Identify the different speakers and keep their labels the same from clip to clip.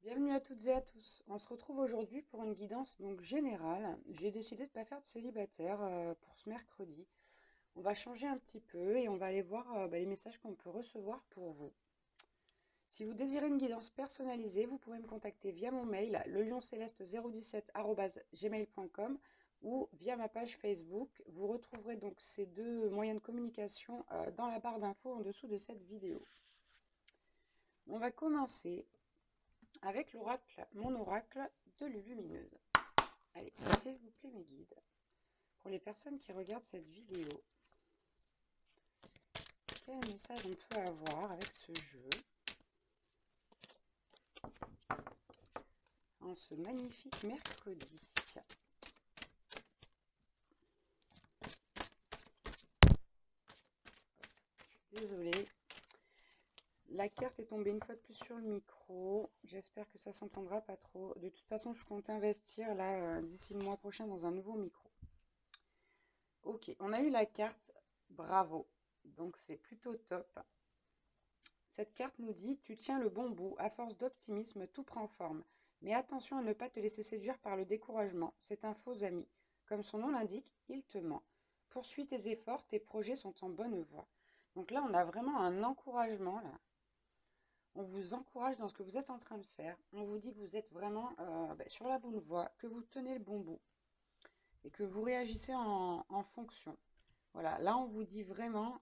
Speaker 1: Bienvenue à toutes et à tous. On se retrouve aujourd'hui pour une guidance donc générale. J'ai décidé de ne pas faire de célibataire pour ce mercredi. On va changer un petit peu et on va aller voir les messages qu'on peut recevoir pour vous. Si vous désirez une guidance personnalisée, vous pouvez me contacter via mon mail lelioncéleste017@gmail.com ou via ma page Facebook. Vous retrouverez donc ces deux moyens de communication dans la barre d'infos en dessous de cette vidéo. On va commencer avec l'oracle, mon oracle de Lulumineuse. Allez, s'il vous plaît mes guides, pour les personnes qui regardent cette vidéo, quel message on peut avoir avec ce jeu en ce magnifique mercredi? Désolée, la carte est tombée une fois de plus sur le micro. J'espère que ça s'entendra pas trop. De toute façon, je compte investir là d'ici le mois prochain dans un nouveau micro. Ok, on a eu la carte Bravo, donc c'est plutôt top. Cette carte nous dit: tu tiens le bon bout, à force d'optimisme, tout prend forme. Mais attention à ne pas te laisser séduire par le découragement, c'est un faux ami. Comme son nom l'indique, il te ment. Poursuis tes efforts, tes projets sont en bonne voie. Donc là, on a vraiment un encouragement là. On vous encourage dans ce que vous êtes en train de faire. On vous dit que vous êtes vraiment sur la bonne voie, que vous tenez le bon bout et que vous réagissez en fonction. Voilà, là on vous dit vraiment,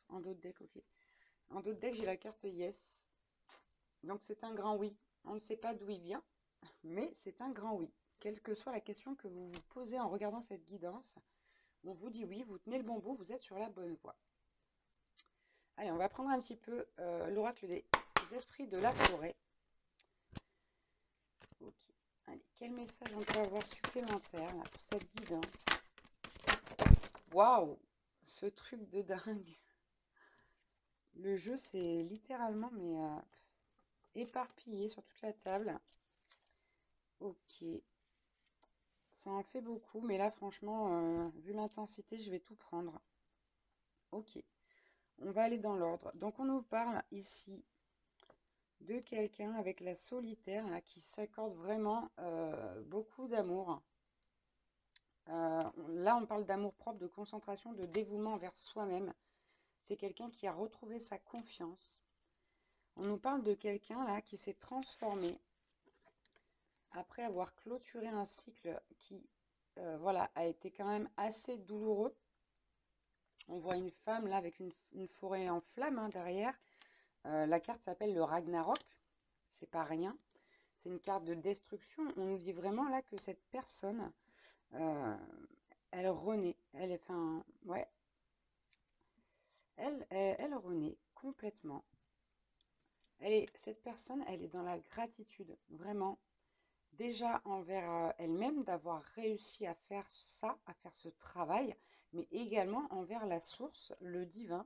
Speaker 1: en d'autres decks, ok. En d'autres decks, j'ai la carte Yes. Donc c'est un grand oui. On ne sait pas d'où il vient, mais c'est un grand oui. Quelle que soit la question que vous vous posez en regardant cette guidance, on vous dit oui, vous tenez le bon bout, vous êtes sur la bonne voie. Allez, on va prendre un petit peu l'oracle des esprits de la forêt. Ok. Allez, quel message on peut avoir supplémentaire là, pour cette guidance? Waouh, ce truc de dingue. Le jeu, c'est littéralement mais éparpillé sur toute la table. Ok. Ça en fait beaucoup, mais là, franchement, vu l'intensité, je vais tout prendre. Ok, on va aller dans l'ordre. Donc, on nous parle ici de quelqu'un avec la solitaire là, qui s'accorde vraiment beaucoup d'amour. Là, on parle d'amour propre, de concentration, de dévouement envers soi-même. C'est quelqu'un qui a retrouvé sa confiance. On nous parle de quelqu'un là qui s'est transformé après avoir clôturé un cycle qui voilà, a été quand même assez douloureux. On voit une femme là avec une forêt en flammes hein, derrière. La carte s'appelle le Ragnarok. C'est pas rien. C'est une carte de destruction. On nous dit vraiment là que cette personne, elle renaît. Elle est, enfin, ouais, elle renaît complètement. Cette personne, elle est dans la gratitude, vraiment. Déjà envers elle-même d'avoir réussi à faire ça, à faire ce travail, mais également envers la source, le divin,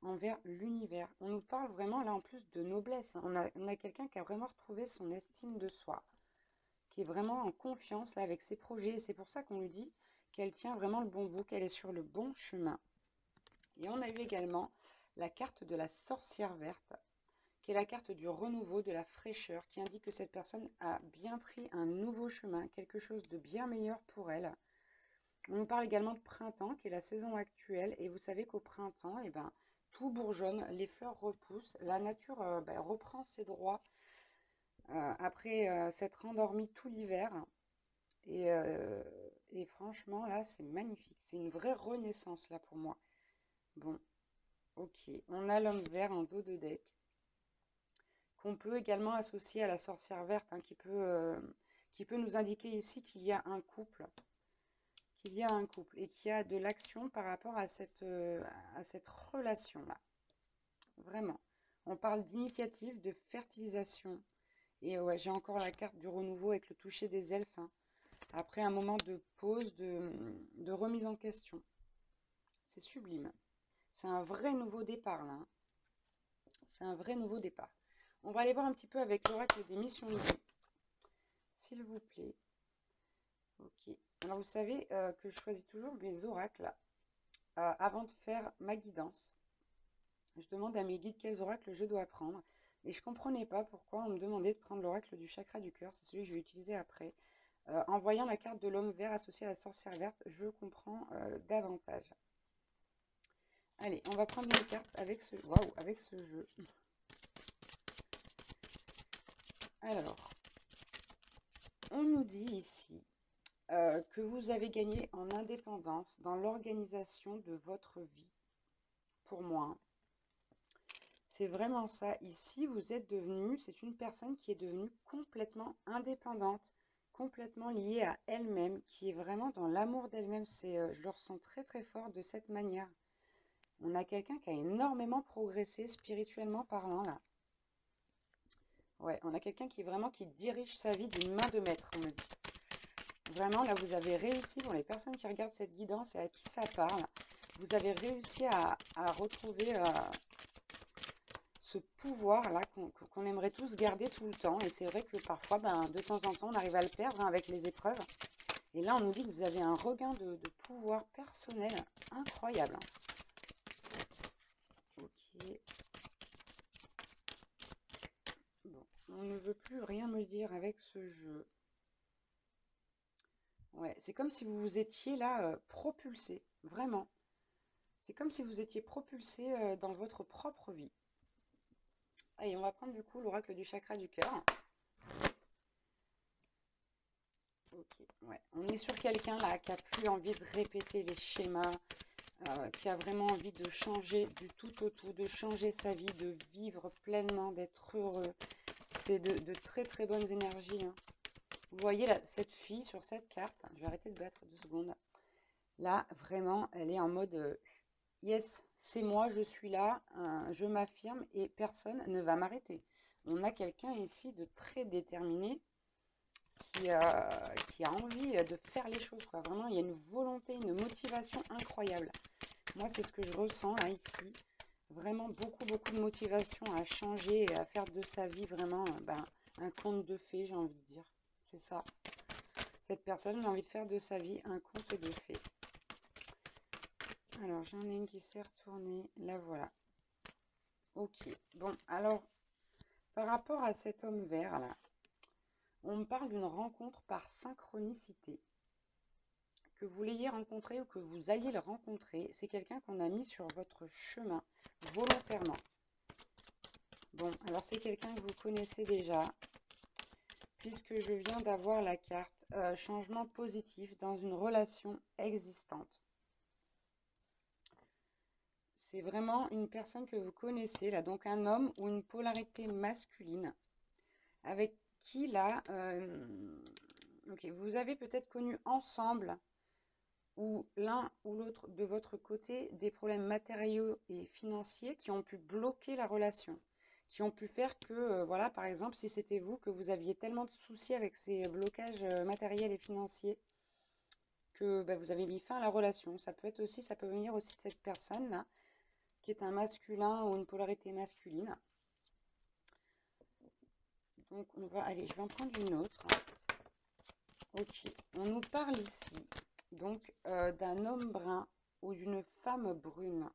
Speaker 1: envers l'univers. On nous parle vraiment là en plus de noblesse. On a quelqu'un qui a vraiment retrouvé son estime de soi, qui est vraiment en confiance là avec ses projets. Et c'est pour ça qu'on lui dit qu'elle tient vraiment le bon bout, qu'elle est sur le bon chemin. Et on a eu également la carte de la sorcière verte, qui est la carte du renouveau, de la fraîcheur, qui indique que cette personne a bien pris un nouveau chemin, quelque chose de bien meilleur pour elle. On nous parle également de printemps, qui est la saison actuelle, et vous savez qu'au printemps, eh ben, tout bourgeonne, les fleurs repoussent, la nature reprend ses droits après s'être endormie tout l'hiver. Et, et franchement, là, c'est magnifique. C'est une vraie renaissance, là, pour moi. Bon, ok. On a l'homme vert en dos de deck, qu'on peut également associer à la sorcière verte, hein, qui peut nous indiquer ici qu'il y a un couple. Qu'il y a un couple et qu'il y a de l'action par rapport à cette relation-là. Vraiment. On parle d'initiative, de fertilisation. Et ouais, j'ai encore la carte du renouveau avec le toucher des elfes. Hein. Après un moment de pause, de remise en question. C'est sublime. C'est un vrai nouveau départ là. Hein. C'est un vrai nouveau départ. On va aller voir un petit peu avec l'oracle des missions de vie. S'il vous plaît. Ok. Alors vous savez que je choisis toujours mes oracles avant de faire ma guidance. Je demande à mes guides quels oracles je dois prendre. Et je comprenais pas pourquoi on me demandait de prendre l'oracle du chakra du cœur. C'est celui que je vais utiliser après. En voyant la carte de l'homme vert associée à la sorcière verte, je comprends davantage. Allez, on va prendre une carte avec ce, waouh, avec ce jeu. Alors, on nous dit ici que vous avez gagné en indépendance dans l'organisation de votre vie. Pour moi, hein. C'est vraiment ça. Ici, vous êtes devenu, c'est une personne qui est devenue complètement indépendante, complètement liée à elle-même, qui est vraiment dans l'amour d'elle-même. Je le ressens très très fort de cette manière. On a quelqu'un qui a énormément progressé spirituellement parlant là. Ouais, on a quelqu'un qui vraiment qui dirige sa vie d'une main de maître, on me dit. Vraiment, là, vous avez réussi, pour les personnes qui regardent cette guidance et à qui ça parle, vous avez réussi à retrouver ce pouvoir-là qu'on aimerait tous garder tout le temps. Et c'est vrai que parfois, ben, de temps en temps, on arrive à le perdre hein, avec les épreuves. Et là, on nous dit que vous avez un regain de pouvoir personnel incroyable. Ok. Bon, on ne veut plus rien me dire avec ce jeu. Ouais, c'est comme si vous vous étiez là propulsé, vraiment. C'est comme si vous étiez propulsé dans votre propre vie. Allez, on va prendre du coup l'oracle du chakra du cœur. Ok, ouais. On est sur quelqu'un là qui a plus envie de répéter les schémas, qui a vraiment envie de changer du tout au tout, de changer sa vie, de vivre pleinement, d'être heureux. C'est de très très bonnes énergies, hein. Vous voyez là, cette fille sur cette carte, je vais arrêter de battre 2 secondes. Là, vraiment, elle est en mode yes, c'est moi, je suis là, je m'affirme et personne ne va m'arrêter. On a quelqu'un ici de très déterminé qui a envie de faire les choses, quoi. Vraiment, il y a une volonté, une motivation incroyable. Moi, c'est ce que je ressens là, ici. Vraiment beaucoup, beaucoup de motivation à changer et à faire de sa vie vraiment un conte de fées, j'ai envie de dire. C'est ça. Cette personne a envie de faire de sa vie un conte de fées. Alors, j'en ai une qui s'est retournée. La voilà. Ok. Bon, alors, par rapport à cet homme vert là, on me parle d'une rencontre par synchronicité. Que vous l'ayez rencontré ou que vous alliez le rencontrer, c'est quelqu'un qu'on a mis sur votre chemin volontairement. Bon, alors c'est quelqu'un que vous connaissez déjà, puisque je viens d'avoir la carte changement positif dans une relation existante. C'est vraiment une personne que vous connaissez, là, donc un homme ou une polarité masculine, avec qui, là, ok, vous avez peut-être connu ensemble, ou l'un ou l'autre de votre côté, des problèmes matériaux et financiers qui ont pu bloquer la relation, qui ont pu faire que, voilà, par exemple, si c'était vous, que vous aviez tellement de soucis avec ces blocages matériels et financiers, que vous avez mis fin à la relation. Ça peut être aussi, ça peut venir aussi de cette personne-là, qui est un masculin ou une polarité masculine. Donc on va, allez, je vais en prendre une autre. Ok, on nous parle ici donc d'un homme brun ou d'une femme brune.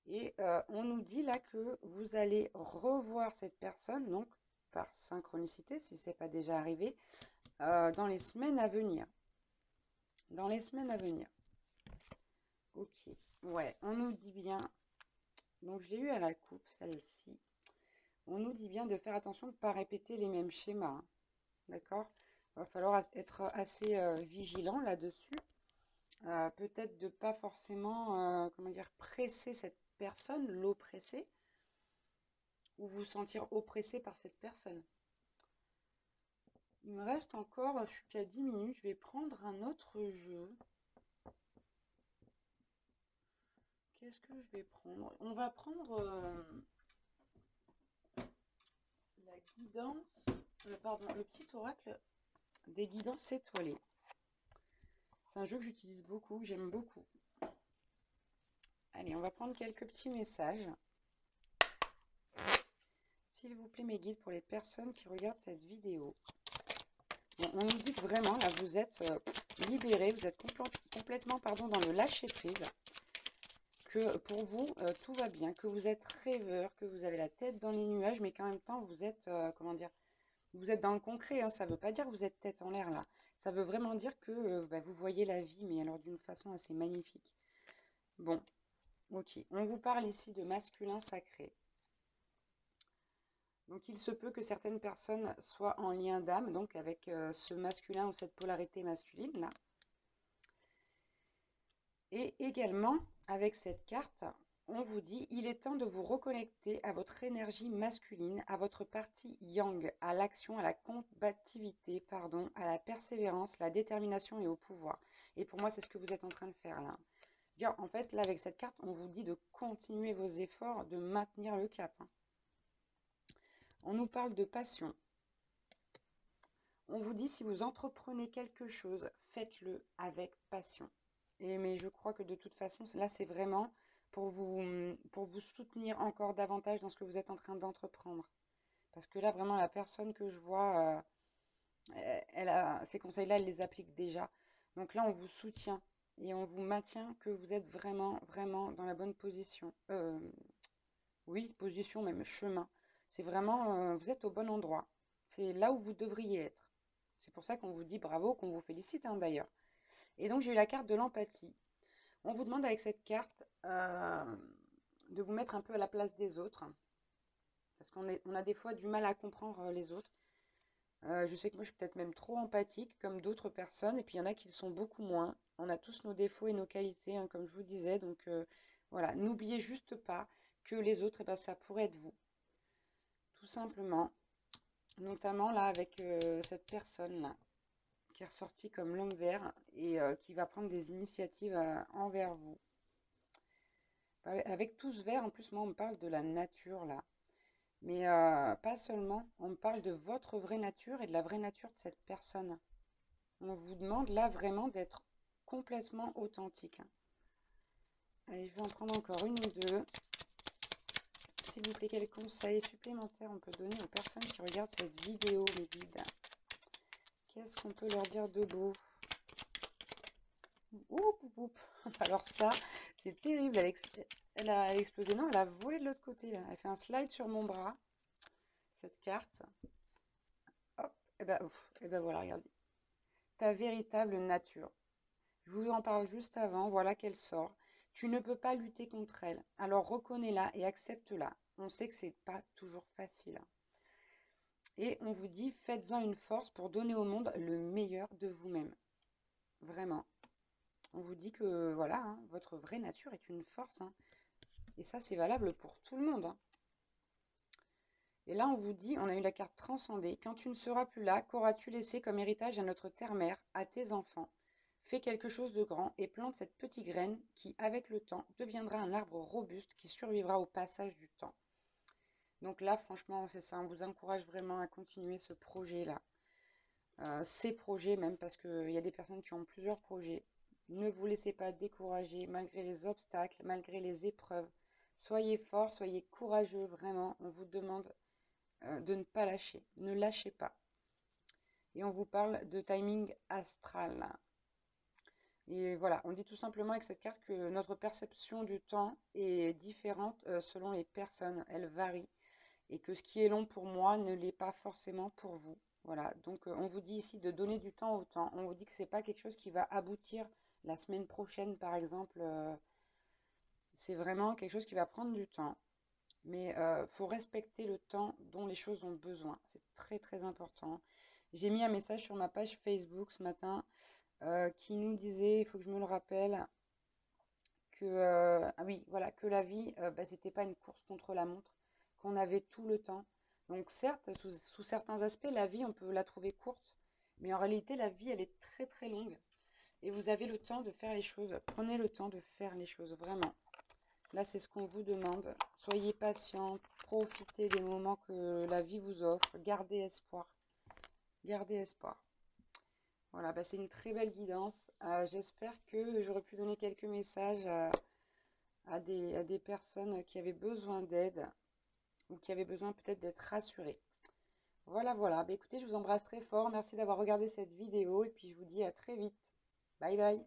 Speaker 1: Et on nous dit là que vous allez revoir cette personne, donc par synchronicité, si ce n'est pas déjà arrivé, dans les semaines à venir. Dans les semaines à venir. Ok, ouais, on nous dit bien, donc je l'ai eu à la coupe, celle-ci. On nous dit bien de faire attention de ne pas répéter les mêmes schémas, hein. D'accord? Il va falloir être assez vigilant là-dessus. Peut-être de ne pas forcément, comment dire, presser cette personne, l'oppresser, ou vous sentir oppressé par cette personne. Il me reste encore, je suis qu'à 10 minutes, je vais prendre un autre jeu. Qu'est-ce que je vais prendre? On va prendre la guidance, pardon, le petit oracle des guidances étoilées. C'est un jeu que j'utilise beaucoup, que j'aime beaucoup. Allez, on va prendre quelques petits messages. S'il vous plaît, mes guides, pour les personnes qui regardent cette vidéo. Bon, on nous dit que vraiment, là, vous êtes libéré, vous êtes complètement dans le lâcher-prise. que pour vous, tout va bien, que vous êtes rêveur, que vous avez la tête dans les nuages, mais qu'en même temps, vous êtes, comment dire, vous êtes dans le concret, hein. Ça ne veut pas dire que vous êtes tête en l'air là. Ça veut vraiment dire que bah, vous voyez la vie, mais alors d'une façon assez magnifique. Bon, ok. On vous parle ici de masculin sacré. Donc il se peut que certaines personnes soient en lien d'âme, donc avec ce masculin ou cette polarité masculine là. Et également, avec cette carte, on vous dit, il est temps de vous reconnecter à votre énergie masculine, à votre partie yang, à l'action, à la combativité, pardon, à la persévérance, la détermination et au pouvoir. Et pour moi, c'est ce que vous êtes en train de faire là. Dire, en fait, là, avec cette carte, on vous dit de continuer vos efforts, de maintenir le cap, hein. On nous parle de passion. On vous dit, si vous entreprenez quelque chose, faites-le avec passion. Mais je crois que de toute façon, là, c'est vraiment pour vous soutenir encore davantage dans ce que vous êtes en train d'entreprendre. Parce que là, vraiment, la personne que je vois, ces conseils-là, elle les applique déjà. Donc là, on vous soutient et on vous maintient que vous êtes vraiment, vraiment dans la bonne position. Oui, position, même chemin. C'est vraiment, vous êtes au bon endroit. C'est là où vous devriez être. C'est pour ça qu'on vous dit bravo, qu'on vous félicite, hein, d'ailleurs. Et donc, j'ai eu la carte de l'empathie. On vous demande avec cette carte de vous mettre un peu à la place des autres, parce on a des fois du mal à comprendre les autres. Je sais que moi, je suis peut-être même trop empathique, comme d'autres personnes, et puis il y en a qui le sont beaucoup moins. On a tous nos défauts et nos qualités, hein, comme je vous disais. Donc voilà, n'oubliez juste pas que les autres, eh ben, ça pourrait être vous, tout simplement. Notamment là, avec cette personne-là, qui est ressortie comme l'homme vert et qui va prendre des initiatives envers vous. Avec tout ce vert, en plus, moi, on me parle de la nature, là. Mais pas seulement, on me parle de votre vraie nature et de la vraie nature de cette personne. On vous demande, là, vraiment d'être complètement authentique, hein. Allez, je vais en prendre encore une ou deux. S'il vous plaît, quels conseils supplémentaires on peut donner aux personnes qui regardent cette vidéo, mes guides? Qu'est-ce qu'on peut leur dire de beau? Oup, oup, oup. Alors ça, c'est terrible. Elle a explosé. Non, elle a volé de l'autre côté, là. Elle fait un slide sur mon bras, cette carte. Hop, et ben voilà, regardez. Ta véritable nature. Je vous en parle juste avant, voilà qu'elle sort. Tu ne peux pas lutter contre elle. Alors reconnais-la et accepte-la. On sait que c'est pas toujours facile, hein. Et on vous dit, faites-en une force pour donner au monde le meilleur de vous-même. Vraiment. On vous dit que voilà, hein, votre vraie nature est une force, hein. Et ça, c'est valable pour tout le monde, hein. Et là, on vous dit, on a eu la carte transcendée. Quand tu ne seras plus là, qu'auras-tu laissé comme héritage à notre terre-mère, à tes enfants? Fais quelque chose de grand et plante cette petite graine qui, avec le temps, deviendra un arbre robuste qui survivra au passage du temps. Donc là, franchement, c'est ça. On vous encourage vraiment à continuer ce projet-là. Ces projets même, parce qu'il y a des personnes qui ont plusieurs projets. Ne vous laissez pas décourager malgré les obstacles, malgré les épreuves. Soyez forts, soyez courageux, vraiment. On vous demande de ne pas lâcher. Ne lâchez pas. Et on vous parle de timing astral. Et voilà, on dit tout simplement avec cette carte que notre perception du temps est différente selon les personnes. Elle varie. Et que ce qui est long pour moi ne l'est pas forcément pour vous. Voilà, donc on vous dit ici de donner du temps au temps. On vous dit que c'est pas quelque chose qui va aboutir la semaine prochaine, par exemple. C'est vraiment quelque chose qui va prendre du temps. Mais faut respecter le temps dont les choses ont besoin. C'est très très important. J'ai mis un message sur ma page Facebook ce matin qui nous disait, il faut que je me le rappelle, que ah oui, voilà, que la vie, bah, c'était pas une course contre la montre, qu'on avait tout le temps. Donc certes, sous certains aspects, la vie, on peut la trouver courte, mais en réalité, la vie, elle est très très longue. Et vous avez le temps de faire les choses. Prenez le temps de faire les choses, vraiment. Là, c'est ce qu'on vous demande. Soyez patient, profitez des moments que la vie vous offre, gardez espoir. Gardez espoir. Voilà, bah, c'est une très belle guidance. J'espère que j'aurais pu donner quelques messages à des personnes qui avaient besoin d'aide ou qui avaient besoin peut-être d'être rassurées. Voilà, voilà. Bah, écoutez, je vous embrasse très fort. Merci d'avoir regardé cette vidéo et puis je vous dis à très vite. Bye bye.